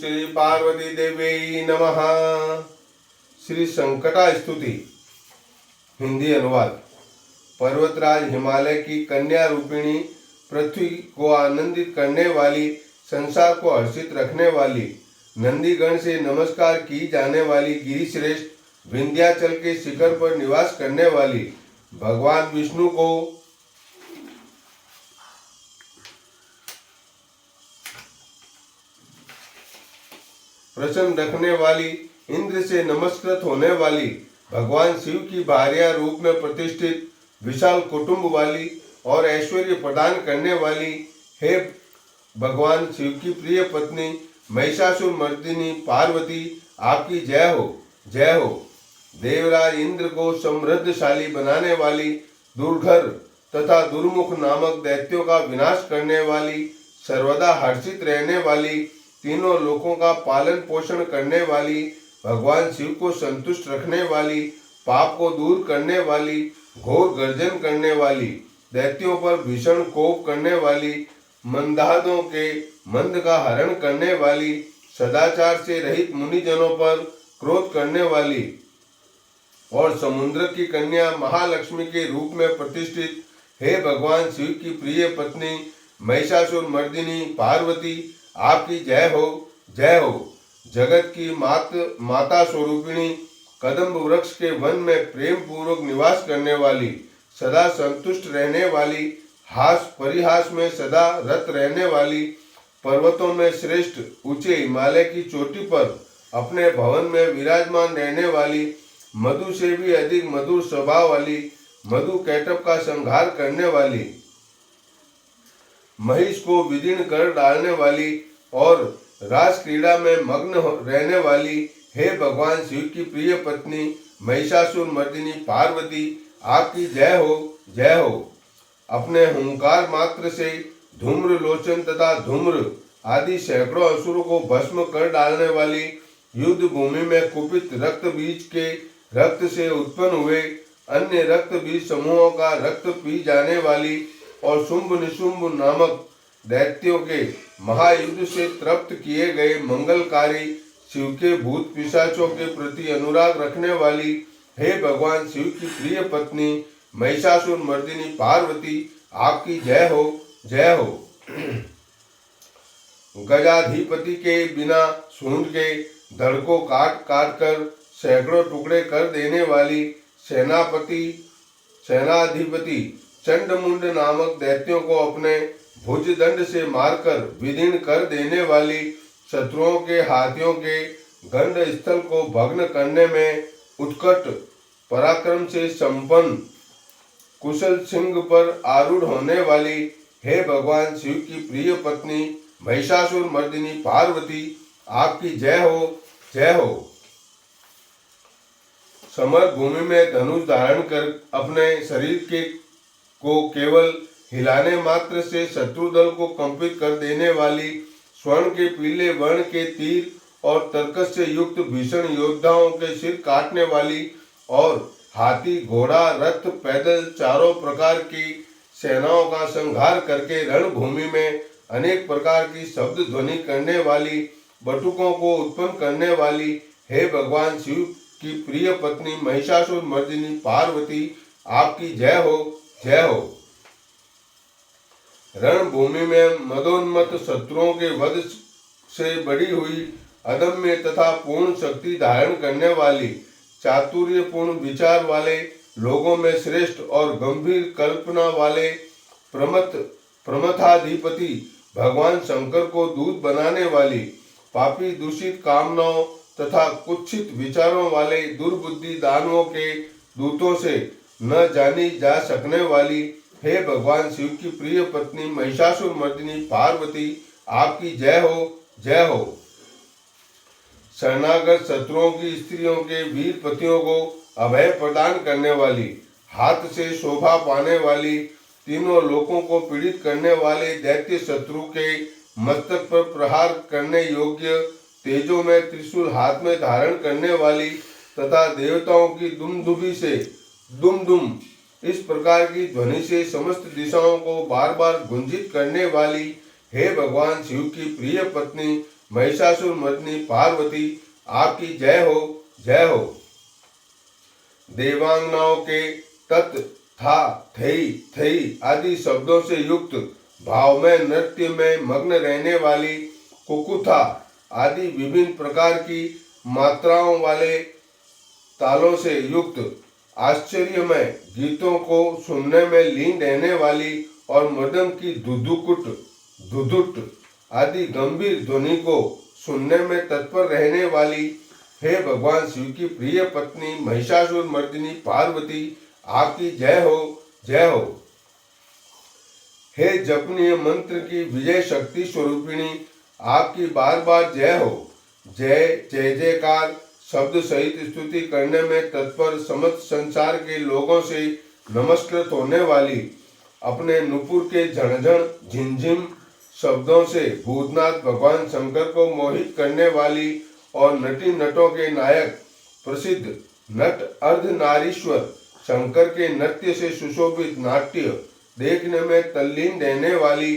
श्री पार्वती देवी नमः। श्री संकटा स्तुति हिंदी अनुवाद। पर्वतराज हिमालय की कन्या रूपिणी, पृथ्वी को आनंदित करने वाली, संसार को हर्षित रखने वाली, नंदीगण से नमस्कार की जाने वाली गिरिश्रेष्ठ, विंध्याचल के शिखर पर निवास करने वाली, भगवान विष्णु को प्रसन्न रखने वाली, इंद्र से नमस्कृत होने वाली, भगवान शिव की भार्या रूप में प्रतिष्ठित, विशाल कुटुंब वाली और ऐश्वर्य प्रदान करने वाली, हे भगवान शिव की प्रिय पत्नी महिषासुर मर्दिनी पार्वती, आपकी जय हो, जय हो। देवराज इंद्र को समृद्धशाली बनाने वाली, दुर्धर तथा दुर्मुख नामक दैत्यों का विनाश करने वाली, सर्वदा हर्षित रहने वाली, तीनों लोकों का पालन पोषण करने वाली, भगवान शिव को संतुष्ट रखने वाली, पाप को दूर करने वाली, घोर गर्जन करने वाली, दैत्यों पर भीषण कोप करने वाली, मंदादों के मंद का हरण करने वाली, सदाचार से रहित मुनिजनों पर क्रोध करने वाली और समुद्र की कन्या महालक्ष्मी के रूप में प्रतिष्ठित, हे भगवान शिव की प्रिय पत्नी महिषासुर मर्दिनी पार्वती, आपकी जय हो, जय हो। जगत की माता स्वरूपिणी, कदम्ब वृक्ष के वन में प्रेम पूर्वक निवास करने वाली, सदा संतुष्ट रहने वाली, हास परिहास में सदा रत रहने वाली, पर्वतों में श्रेष्ठ ऊंचे हिमालय की चोटी पर अपने भवन में विराजमान रहने वाली, मधु से भी अधिक मधुर स्वभाव वाली, मधु कैटभ का संहार करने वाली, महिष को विदीर्ण कर डालने वाली और रास क्रीड़ा में मग्न रहने वाली, हे भगवान शिव की प्रिय पत्नी महिषासुर मर्दिनी पार्वती, आपकी जय हो, जय हो। अपने हुंकार मात्र से धूम्र लोचन तथा धूम्र आदि सैकड़ों असुरों को भस्म कर डालने वाली, युद्ध भूमि में कुपित रक्त बीज के रक्त से उत्पन्न हुए अन्य रक्त बीज समूहों का रक्त पी जाने वाली और शुंभ निशुंभ नामक दैत्यों के महायुद्ध से तृप्त किए गए मंगलकारी, शिव के भूत पिशाचों के प्रति अनुराग रखने वाली, हे भगवान शिव की प्रिय पत्नी महिषासुर मर्दिनी पार्वती, आपकी जय हो, जय हो। गजाधिपति के बिना सूंड के धड़ को काट काट कर सैकड़ों टुकड़े कर देने वाली, सेनाधिपति चंडमुंड नामक दैत्यों को अपने भुज दंड से मारकर विदीर्ण कर देने वाली, शत्रुओं के हाथियों के गंड स्थल को भग्न करने में उत्कट पराक्रम से संपन्न, कुशल सिंह पर आरूढ़ होने वाली, हे भगवान शिव की प्रिय पत्नी महिषासुर मर्दिनी पार्वती, आपकी जय हो, जय हो। समर भूमि में धनुष धारण कर अपने शरीर को केवल हिलाने मात्र से शत्रु दल को कंपित कर देने वाली, स्वर्ण के पीले वर्ण के तीर और तर्कस से युक्त भीषण योद्धाओं के सिर काटने वाली और हाथी घोड़ा रथ पैदल चारों प्रकार की सेनाओं का संहार करके रणभूमि में अनेक प्रकार की शब्द ध्वनि करने वाली, बटुकों को उत्पन्न करने वाली, हे भगवान शिव की प्रिय पत्नी महिषासुर मर्दिनी पार्वती, आपकी जय हो, जय हो। रणभूमि में मदोन्मत्त शत्रुओं के वध से बड़ी हुई अदम्य तथा पूर्ण शक्ति धारण करने वाली, चातुर्यपूर्ण विचार वाले, लोगों में श्रेष्ठ और गंभीर कल्पना वाले प्रमथाधिपति भगवान शंकर को दूत बनाने वाली, पापी दूषित कामनाओं तथा कुत्सित विचारों वाले दुर्बुद्धि दानवों के दूतों से न जानी जा सकने वाली, हे भगवान शिव की प्रिय पत्नी महिषासुर मर्दिनी पार्वती, आपकी जय हो, जय हो। शरणागत शत्रुओं की स्त्रियों के वीर पतियों को अभय प्रदान करने वाली, हाथ से शोभा पाने वाली, तीनों लोकों को पीड़ित करने वाले दैत्य शत्रु के मस्तक पर प्रहार करने योग्य, तेजों में त्रिशूल हाथ में धारण करने वाली तथा देवताओं की दुमदुभी से दुम दुम इस प्रकार की ध्वनि से समस्त दिशाओं को बार बार गुंजित करने वाली, हे भगवान शिव की प्रिय पत्नी महिषासुर मर्दिनी पार्वती आपकी जय हो, जय हो। देवांगनाओं के तत्, था, थई, थई आदि शब्दों से युक्त भाव में नृत्य में मग्न रहने वाली कुकुथा आदि विभिन्न प्रकार की मात्राओं वाले तालों से युक्त आश्चर्यमय गीतों को सुनने में लीन रहने वाली और मृदंग की दुदुकुट, दुदुट आदि गंभीर ध्वनि को सुनने में तत्पर रहने वाली हे भगवान शिव की प्रिय पत्नी महिषासुर मर्दिनी पार्वती आपकी जय हो, जय हो। हे जपनीय मंत्र की विजय शक्ति स्वरूपिणी आपकी बार बार जय हो। जय जय जयकार शब्द सहित स्तुति करने में तत्पर समस्त संसार के लोगों से नमस्कृत होने वाली, अपने नुपुर के झणझण झिंझिम शब्दों से भूतनाथ भगवान शंकर को मोहित करने वाली और नटी नटों के नायक प्रसिद्ध नट अर्धनारीश्वर शंकर के नृत्य से सुशोभित नाट्य देखने में तल्लीन रहने वाली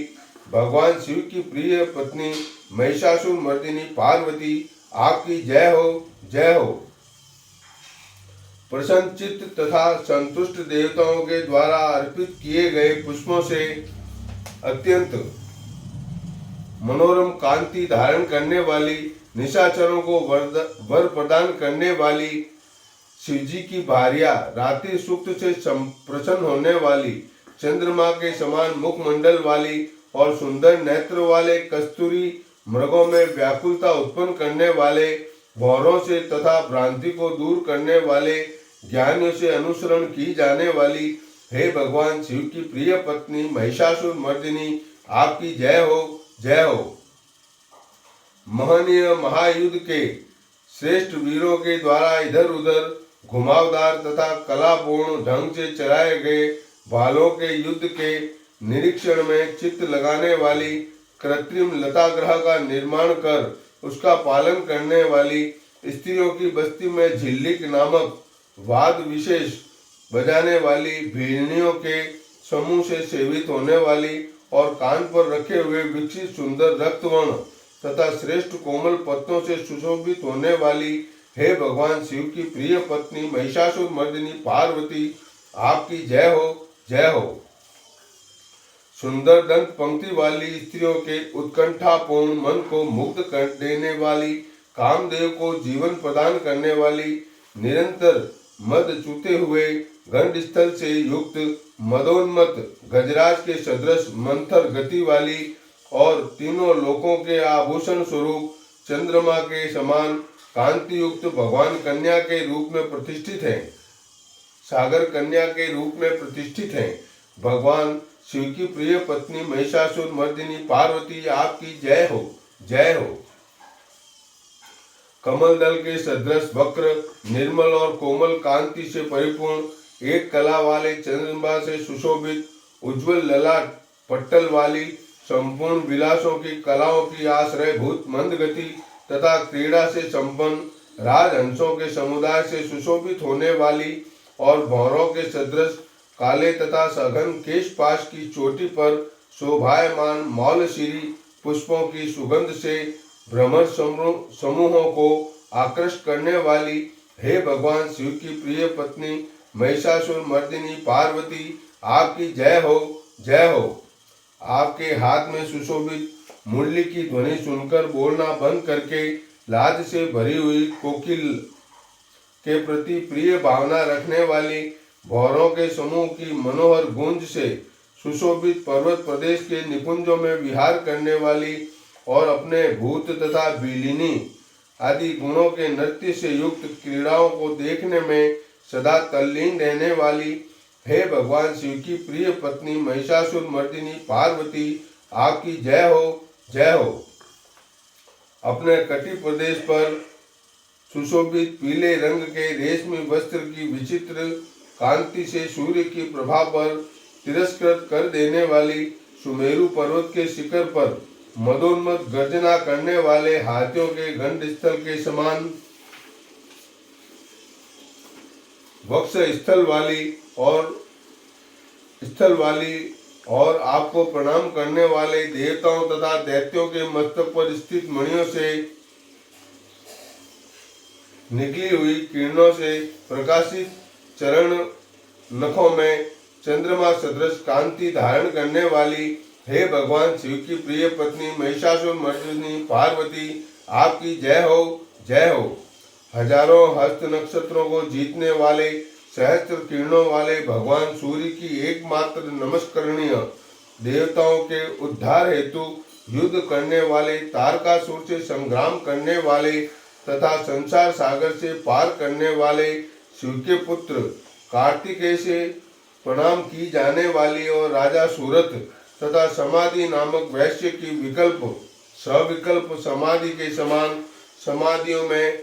भगवान शिव की प्रिय पत्नी महिषासुर मर्दिनी पार्वती आपकी जय हो, जय हो। प्रसन्न चित्त तथा संतुष्ट देवताओं के द्वारा अर्पित किए गए पुष्पों से अत्यंत मनोरम कांति धारण करने वाली, निशाचरों को वर प्रदान करने वाली शिवजी की भार्या, रात्रि सूक्त से प्रसन्न होने वाली, चंद्रमा के समान मुखमंडल वाली और सुंदर नेत्र वाले, कस्तूरी मृगों में व्याकुलता उत्पन्न करने वाले, भौरों से तथा भ्रांति को दूर करने वाले, ज्ञानियों से अनुसरण की जाने वाली हे भगवान शिव की प्रिय पत्नी महिषासुर मर्दिनी आपकी जय हो, जय हो। महनीय महायुद्ध के श्रेष्ठ वीरों के द्वारा इधर उधर घुमावदार तथा कलापूर्ण ढंग से चलाए गए भालों के युद्ध के निरीक्षण में चित्त लगाने वाली, कृत्रिम लताग्रह का निर्माण कर उसका पालन करने वाली, स्त्रियों की बस्ती में झिल्लिक नामक वाद विशेष बजाने वाली, भीड़नियों के समूह से सेवित होने वाली और कान पर रखे हुए विकसित सुंदर रक्तवर्ण तथा श्रेष्ठ कोमल पत्तों से सुशोभित होने वाली हे भगवान शिव की प्रिय पत्नी महिषासुर मर्दिनी पार्वती आपकी जय हो, जय हो। सुंदर दंत पंक्ति वाली स्त्रियों के उत्कंठापूर्ण मन को मुग्ध कर देने वाली, कामदेव को जीवन प्रदान करने वाली, निरंतर मद चूते हुए गंड स्थल से युक्त मदोन्मत गजराज के सदृश मंथर गति वाली और तीनों लोकों के आभूषण स्वरूप चंद्रमा के समान कांति युक्त भगवान कन्या के रूप में प्रतिष्ठित हैं, सागर कन्या के रूप में प्रतिष्ठित हैं। भगवान शिव की प्रिय पत्नी महिषासुर मर्दिनी पार्वती आपकी जय हो, जय हो। कमल दल के सदृश वक्र निर्मल और कोमल कांति से परिपूर्ण एक कला वाले चंद्रमा से सुशोभित उज्जवल ललाट पट्टल वाली, संपूर्ण विलासों की कलाओं की आश्रयभूत मंद गति तथा क्रीड़ा से संपन्न राजहंसों के समुदाय से सुशोभित होने वाली और भौरों के सदृश काले तथा सघन केशपाश की चोटी पर शोभायमान मौलशिरी पुष्पों की सुगंध से भ्रमर समूहों को आकृष्ट करने वाली हे भगवान शिव की प्रिय पत्नी महिषासुर मर्दिनी पार्वती आपकी जय हो, जय हो। आपके हाथ में सुशोभित मुरली की ध्वनि सुनकर बोलना बंद करके लाज से भरी हुई कोकिल के प्रति प्रिय भावना रखने वाली, भौरों के समूह की मनोहर गूंज से सुशोभित पर्वत प्रदेश के निकुंजों में विहार करने वाली और अपने भूत तथा बिलिनी आदि गुणों के नृत्य से युक्त क्रीड़ाओं को देखने में सदा तल्लीन रहने वाली हे भगवान शिव की प्रिय पत्नी महिषासुर मर्दिनी पार्वती आपकी जय हो, जय हो। अपने कटी प्रदेश पर सुशोभित पीले रंग के रेशमी वस्त्र की विचित्र कांति से सूर्य की प्रभा पर तिरस्कृत कर देने वाली, सुमेरु पर्वत के शिखर पर मदोन्मत गर्जना करने वाले हाथियों के गंड स्थल के समान वक्ष स्थल वाली और आपको प्रणाम करने वाले देवताओं तथा दैत्यों के मस्तक पर स्थित मणियों से निकली हुई किरणों से प्रकाशित चरण नखों में चंद्रमा सदृश कांति धारण करने वाली हे भगवान शिव की प्रिय पत्नी महिषासुर मर्दिनी पार्वती, आपकी जय हो, जय हो। हजारों हस्त नक्षत्रों को जीतने वाले सहस्त्र किरणों वाले भगवान सूर्य की एकमात्र नमस्करणीय, देवताओं के उद्धार हेतु युद्ध करने वाले, तारकासुर से संग्राम करने वाले तथा संसार सागर से पार करने वाले शिव के पुत्र कार्तिकेय से प्रणाम की जाने वाली और राजा सूरत तथा समाधि नामक वैश्य की विकल्प सविकल्प समाधि के समान समाधियों में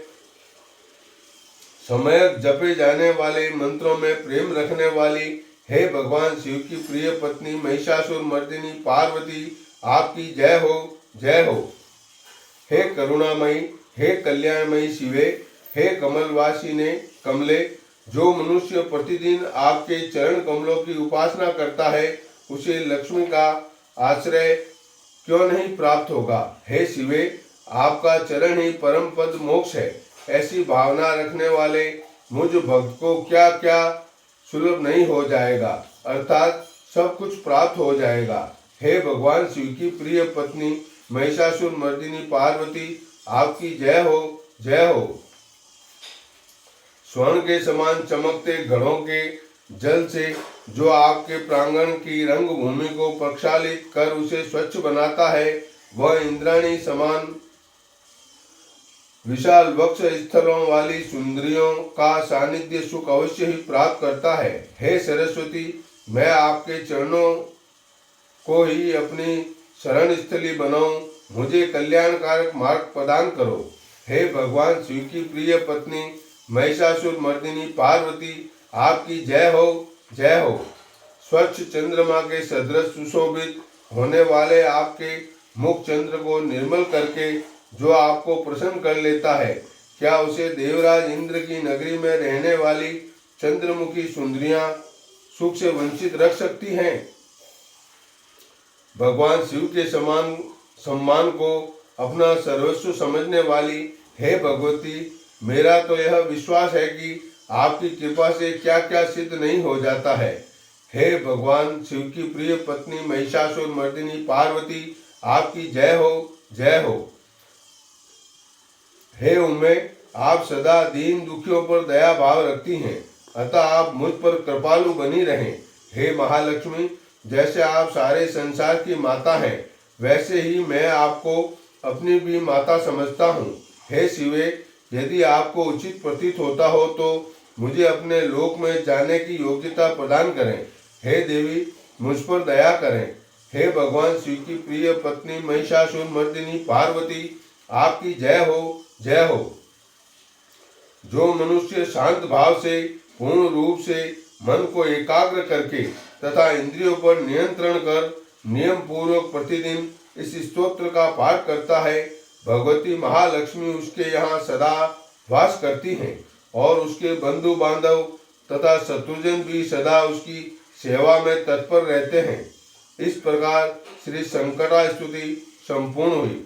समयक जपे जाने वाले मंत्रों में प्रेम रखने वाली हे भगवान शिव की प्रिय पत्नी महिषासुर मर्दिनी पार्वती, आपकी जय हो, जय हो। हे करुणामयी, हे कल्याणमयी शिवे, हे कमलवासी ने कमले, जो मनुष्य प्रतिदिन आपके चरण कमलों की उपासना करता है उसे लक्ष्मी का आश्रय क्यों नहीं प्राप्त होगा। हे शिवे, आपका चरण ही परम पद मोक्ष है। ऐसी भावना रखने वाले मुझ भक्त को क्या क्या सुलभ नहीं हो जाएगा, अर्थात सब कुछ प्राप्त हो जाएगा। हे भगवान शिव की प्रिय पत्नी महिषासुर मर्दिनी पार्वती, आपकी जय हो, जय हो। स्वर्ण के समान चमकते घड़ों के जल से जो आपके प्रांगण की रंग भूमि को प्रक्षालित कर उसे स्वच्छ बनाता है, वह इंद्राणी समान विशाल वक्ष स्थलों वाली सुंदरियों का सानिध्य सुख अवश्य ही प्राप्त करता है। हे सरस्वती, मैं आपके चरणों को ही अपनी शरण स्थली बनाऊं, मुझे कल्याणकारक मार्ग प्रदान करो। हे भगवान शिव की प्रिय पत्नी महिषासुर मर्दिनी पार्वती, आपकी जय हो, जय हो। स्वच्छ चंद्रमा के सदृश सुशोभित होने वाले आपके मुख चंद्र को निर्मल करके जो आपको प्रसन्न कर लेता है, क्या उसे देवराज इंद्र की नगरी में रहने वाली चंद्रमुखी सुंदरियां सुख से वंचित रख सकती हैं। भगवान शिव के समान सम्मान को अपना सर्वस्व समझने वाली हे भगवती, मेरा तो यह विश्वास है कि आपकी कृपा से क्या क्या सिद्ध नहीं हो जाता है। हे भगवान शिव की प्रिय पत्नी महिषासुर मर्दिनी पार्वती, आपकी जय हो, जय हो। हे उम्मे, आप सदा दीन दुखियों पर दया भाव रखती हैं, अतः आप मुझ पर कृपालु बनी रहें। हे महालक्ष्मी, जैसे आप सारे संसार की माता हैं, वैसे ही मैं आपको अपनी भी माता समझता हूँ। हे शिवे, यदि आपको उचित प्रतीत होता हो तो मुझे अपने लोक में जाने की योग्यता प्रदान करें। हे देवी, मुझ पर दया करें। हे भगवान शिव की प्रिय पत्नी महिषासुर मर्दिनी पार्वती, आपकी जय हो, जय हो। जो मनुष्य शांत भाव से पूर्ण रूप से मन को एकाग्र करके तथा इंद्रियों पर नियंत्रण कर नियम पूर्वक प्रतिदिन इस स्तोत्र का पाठ करता है, भगवती महालक्ष्मी उसके यहाँ सदा वास करती हैं और उसके बंधु बांधव तथा शत्रुजन भी सदा उसकी सेवा में तत्पर रहते हैं। इस प्रकार श्री शंकरा स्तुति संपूर्ण हुई।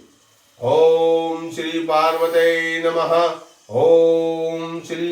ओम श्री पार्वते नमः। ओम श्री